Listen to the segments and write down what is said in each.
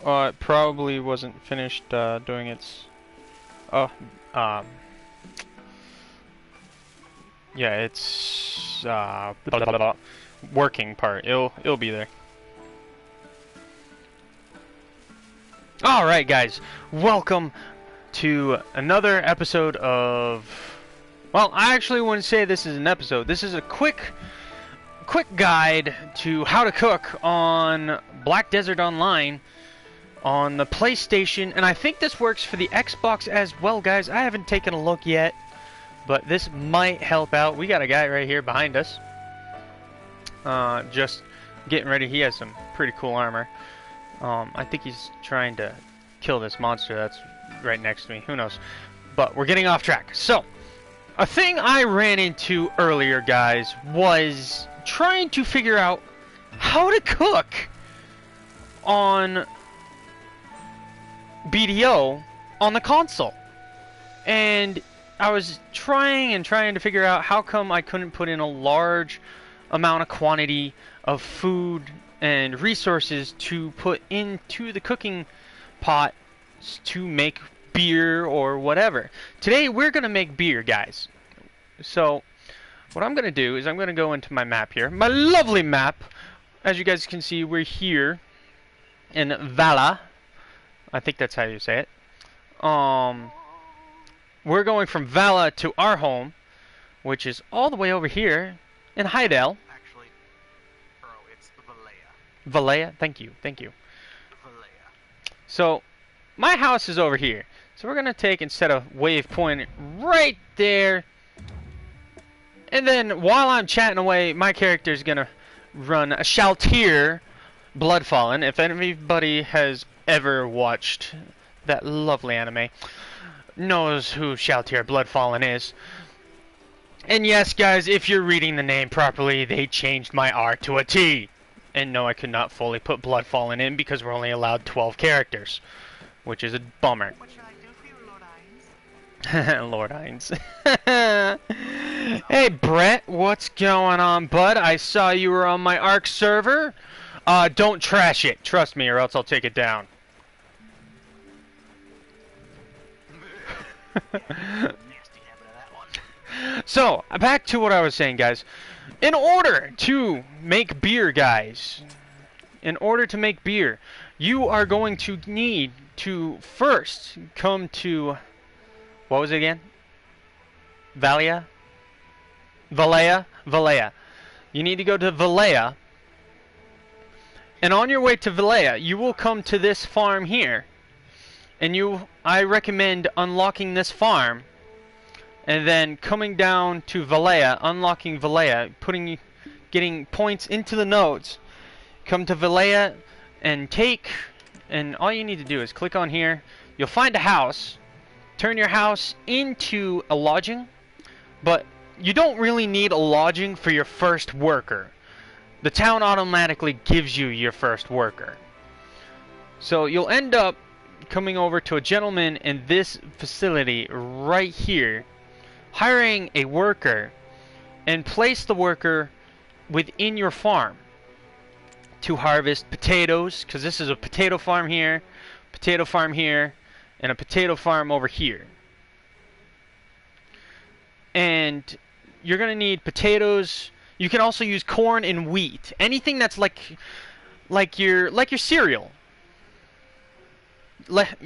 It probably wasn't finished doing its. Oh, um, yeah, it's blah, blah, blah, working part. It'll be there. All right, guys, welcome to another episode of. Well, I actually wouldn't say this is an episode. This is a quick guide to how to cook on Black Desert Online on the PlayStation, and I think this works for the Xbox as well, guys. I haven't taken a look yet, but this might help out. We got a guy right here behind us, just getting ready. He has some pretty cool armor. I think he's trying to kill this monster that's right next to me. Who knows? But we're getting off track. So, a thing I ran into earlier, guys, was trying to figure out how to cook on BDO on the console. And I was trying to figure out how come I couldn't put in a large amount of quantity of food and resources to put into the cooking pot to make beer or whatever. Today we're gonna make beer, guys. So what I'm gonna do is I'm gonna go into my map here, my lovely map. As you guys can see, we're here in Vala. I think that's how you say it. We're going from Vala to our home, which is all the way over here in Hydel. Actually, bro, it's Valleja. Valleja, thank you. Valleja. So, my house is over here. So we're gonna take and set a waypoint right there. And then while I'm chatting away, my character is gonna run a Shaltir Bloodfallen. If anybody has ever watched that lovely anime, knows who Shaltir Bloodfallen is. And yes, guys, if you're reading the name properly, they changed my R to a T. And no, I could not fully put Bloodfallen in because we're only allowed 12 characters, which is a bummer. What should I do for you, Lord Hines? Lord Hines. Hey, Brett, what's going on, bud? I saw you were on my Ark server. Don't trash it. Trust me, or else I'll take it down. Nasty habit of that one. So, back to what I was saying, guys. In order to make beer, guys, you are going to need to first come to, what was it again? Valleja? You need to go to Valleja. And on your way to Valleja, you will come to this farm here. And I recommend unlocking this farm. And then coming down to Valleja, unlocking Valleja, getting points into the nodes. Come to Valleja and all you need to do is click on here. You'll find a house. Turn your house into a lodging. But you don't really need a lodging for your first worker. The town automatically gives you your first worker. So you'll end up coming over to a gentleman in this facility right here, hiring a worker, and place the worker within your farm to harvest potatoes, because this is a potato farm here, and a potato farm over here. And you're going to need potatoes. You can also use corn and wheat. Anything that's like your cereal.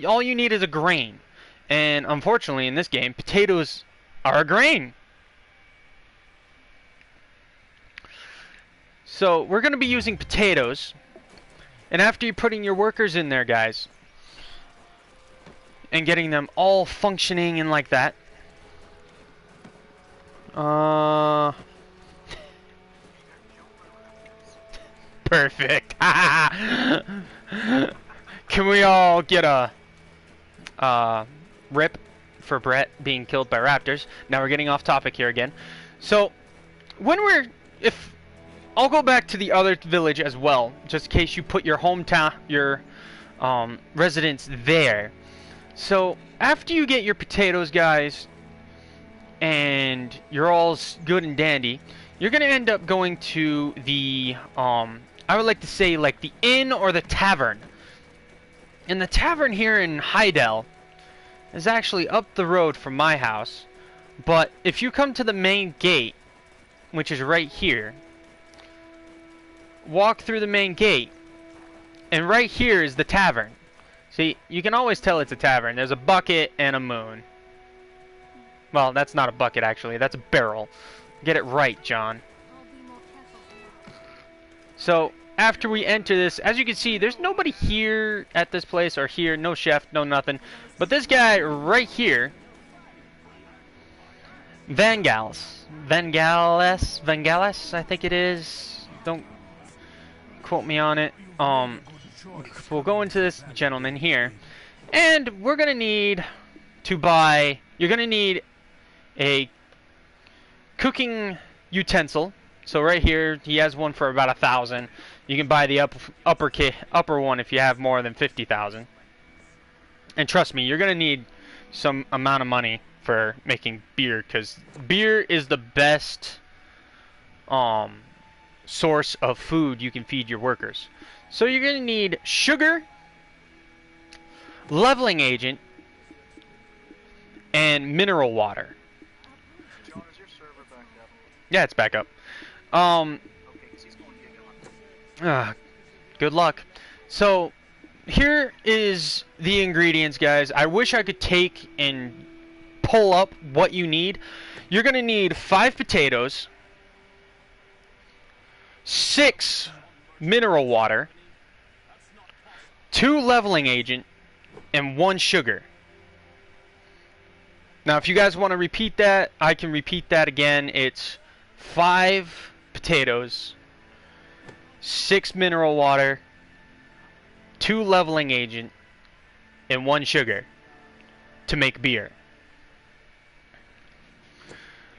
All you need is a grain. And unfortunately in this game, potatoes are a grain. So we're going to be using potatoes. And after you're putting your workers in there, guys, and getting them all functioning and like that, perfect. Can we all get a rip for Brett being killed by raptors? Now we're getting off topic here again. So I'll go back to the other village as well, just in case you put your hometown, your residence there. So after you get your potatoes, guys, and you're all good and dandy, you're gonna end up going to the I would like to say like the inn or the tavern. And the tavern here in Heidel is actually up the road from my house. But if you come to the main gate, which is right here, walk through the main gate, and right here is the tavern. See, you can always tell it's a tavern. There's a bucket and a moon. Well, that's not a bucket, actually. That's a barrel. Get it right, John. So, after we enter this, as you can see, there's nobody here at this place, or here. No chef, no nothing. But this guy right here, Vangalis, I think it is. Don't quote me on it. We'll go into this gentleman here, and we're gonna need to buy. You're gonna need a cooking utensil. So right here, he has one for about 1,000. You can buy the upper one if you have more than 50,000. And trust me, you're gonna need some amount of money for making beer, because beer is the best source of food you can feed your workers. So you're gonna need sugar, leveling agent, and mineral water. John, is your server backed up? Yeah, it's back up. Okay, 'cause he's going to get Good luck. So here is the ingredients, guys. I wish I could take and pull up what you need. You're gonna need 5 potatoes, 6 mineral water, 2 leveling agent, and 1 sugar. Now, if you guys want to repeat that, I can repeat that again. It's 5 potatoes, 6 mineral water, 2 leveling agent, and 1 sugar to make beer. You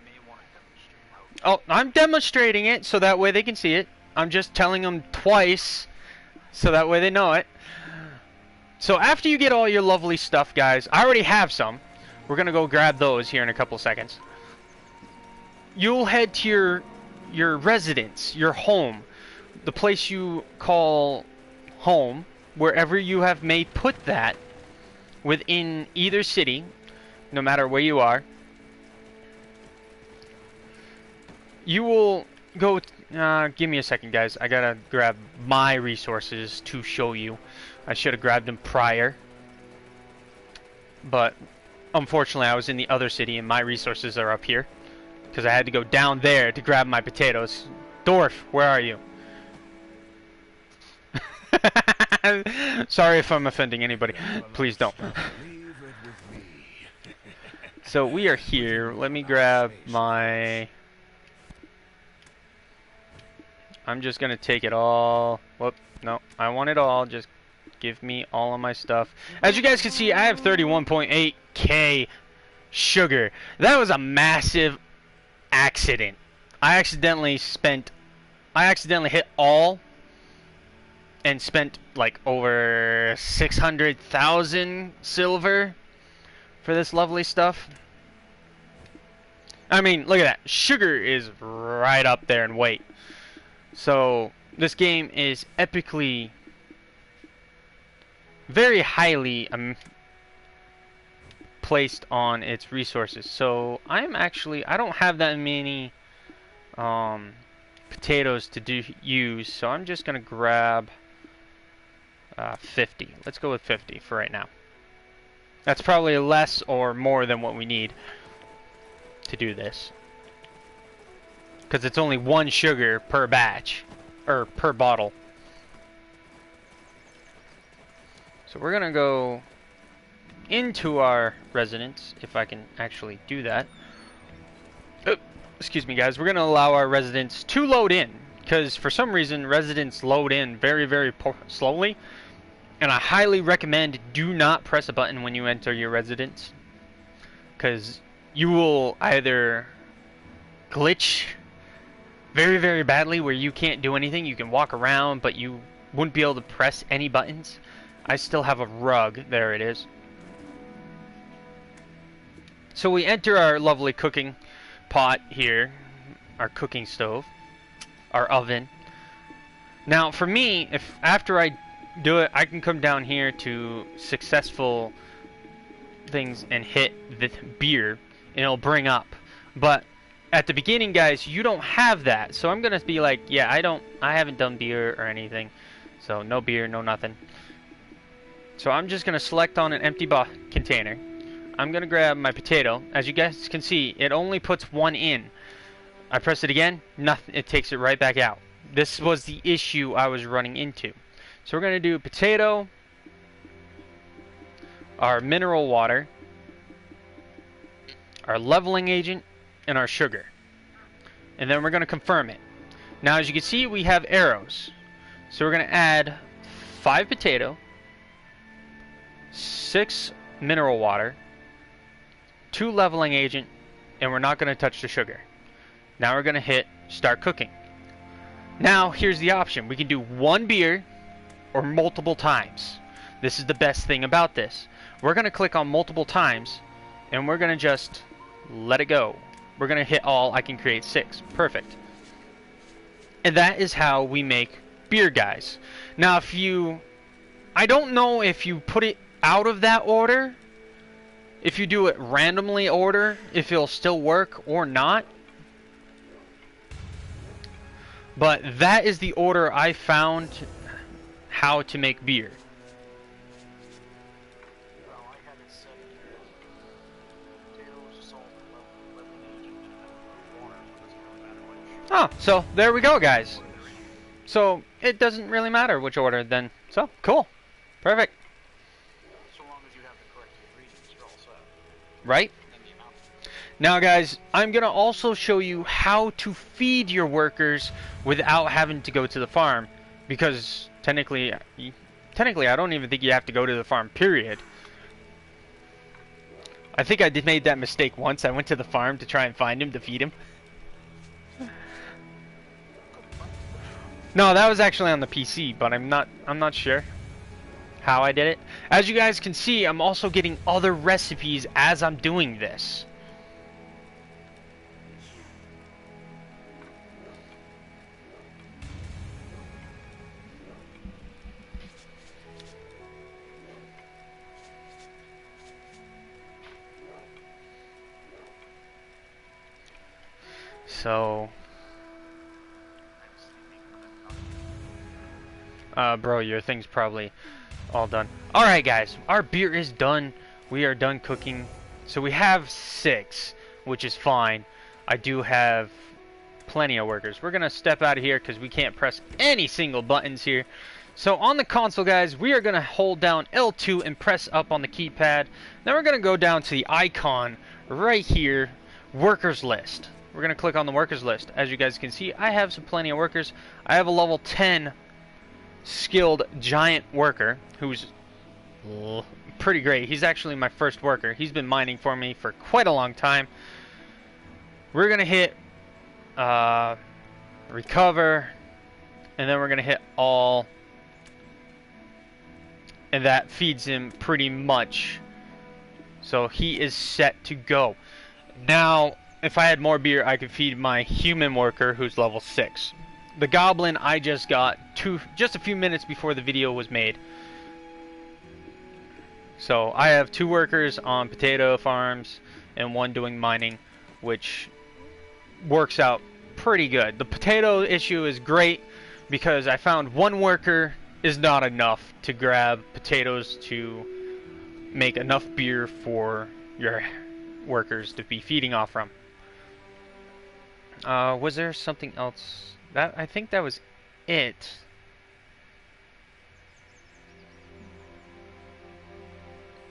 may want to demonstrate how. Oh, I'm demonstrating it so that way they can see it. I'm just telling them twice so that way they know it. So after you get all your lovely stuff, guys, I already have some. We're going to go grab those here in a couple seconds. You'll head to your residence, your home, the place you call home, wherever you have may put that within either city, no matter where you are. You will go, give me a second, guys. I gotta grab my resources to show you. I should have grabbed them prior, but unfortunately I was in the other city and my resources are up here because I had to go down there to grab my potatoes. Dwarf, where are you? Sorry if I'm offending anybody. Please don't. So we are here. Let me grab my... I'm just gonna take it all. Whoop, no, I want it all. Just give me all of my stuff. As you guys can see, I have 31.8k sugar. That was a massive accident. I accidentally hit all and spent like over 600,000 silver for this lovely stuff. I mean, look at that. Sugar is right up there in weight. So this game is epically, very highly placed on its resources. So I don't have that many potatoes to use, so I'm just gonna grab 50. Let's go with 50 for right now. That's probably less or more than what we need to do this, because it's only 1 sugar per batch, or per bottle. So we're gonna go into our residence, if I can actually do that. Oh, excuse me, guys. We're gonna allow our residents to load in, because for some reason residents load in very, very slowly, and I highly recommend do not press a button when you enter your residence, because you will either glitch very, very badly where you can't do anything. You can walk around, but you wouldn't be able to press any buttons. I still have a rug. There it is. So we enter our lovely cooking pot here, our cooking stove, our oven. Now for me, if after I do it. I can come down here to successful things and hit the beer, and it'll bring up. But at the beginning, guys, you don't have that. So I'm gonna be like, yeah, I haven't done beer or anything. So no beer, no nothing. So I'm just gonna select on an empty container. I'm gonna grab my potato. As you guys can see, it only puts one in. I press it again, nothing. It takes it right back out. This was the issue I was running into. So we're gonna do potato, our mineral water, our leveling agent, and our sugar. And then we're gonna confirm it. Now, as you can see, we have arrows. So we're gonna add 5 potato, 6 mineral water, 2 leveling agent, and we're not gonna touch the sugar. Now we're gonna hit start cooking. Now here's the option. We can do 1 beer or multiple times. This is the best thing about this. We're gonna click on multiple times and we're gonna just let it go. We're gonna hit all. I can create 6. Perfect. And that is how we make beer, guys. Now I don't know if you put it out of that order, if you do it randomly order, if it'll still work or not. But that is the order I found how to make beer. Well, I had it set here. Potatoes, salt, leveling agent, and water, so it doesn't really matter which. Oh, so there we go, guys. So it doesn't really matter which order then. So cool. Perfect. So long as you have the correct ingredients, you're all set. Right? And the amount. Now, guys, I'm going to also show you how to feed your workers without having to go to the farm. Because technically, I don't even think you have to go to the farm, period. I think I made that mistake once. I went to the farm to try and find him to feed him. No, that was actually on the PC, but I'm not sure how I did it. As you guys can see, I'm also getting other recipes as I'm doing this. So, bro, your thing's probably all done. Alright, guys, our beer is done. We are done cooking. So we have 6, which is fine. I do have plenty of workers. We're going to step out of here because we can't press any single buttons here. So on the console, guys, we are going to hold down L2 and press up on the keypad. Then we're going to go down to the icon right here, workers list. We're going to click on the workers list. As you guys can see, I have plenty of workers. I have a level 10 skilled giant worker who's pretty great. He's actually my first worker. He's been mining for me for quite a long time. We're going to hit recover, and then we're going to hit all, and that feeds him pretty much. So he is set to go. Now, if I had more beer, I could feed my human worker who's level 6. The goblin I just got just a few minutes before the video was made. So I have 2 workers on potato farms and 1 doing mining, which works out pretty good. The potato issue is great because I found 1 worker is not enough to grab potatoes to make enough beer for your workers to be feeding off from. Was there something else? I think that was it.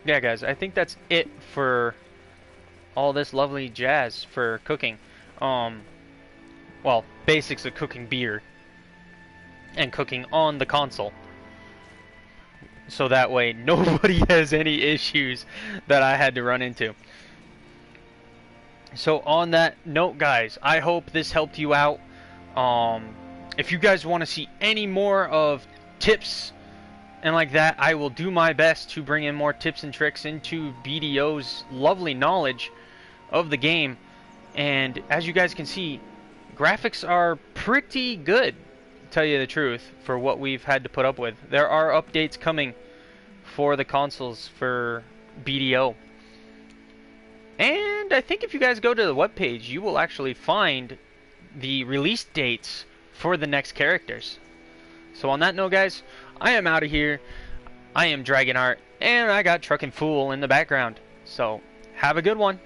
Yeah, guys, I think that's it for all this lovely jazz for cooking. Well, basics of cooking beer and cooking on the console. So that way nobody has any issues that I had to run into. So on that note, guys, I hope this helped you out. If you guys want to see any more of tips and like that, I will do my best to bring in more tips and tricks into BDO's lovely knowledge of the game. And as you guys can see, graphics are pretty good tell you the truth, for what we've had to put up with. There are updates coming for the consoles for BDO. And I think if you guys go to the webpage, you will actually find the release dates for the next characters. So on that note, guys, I am out of here. I am Dragonheart, and I got Truckin' Fool in the background. So have a good one.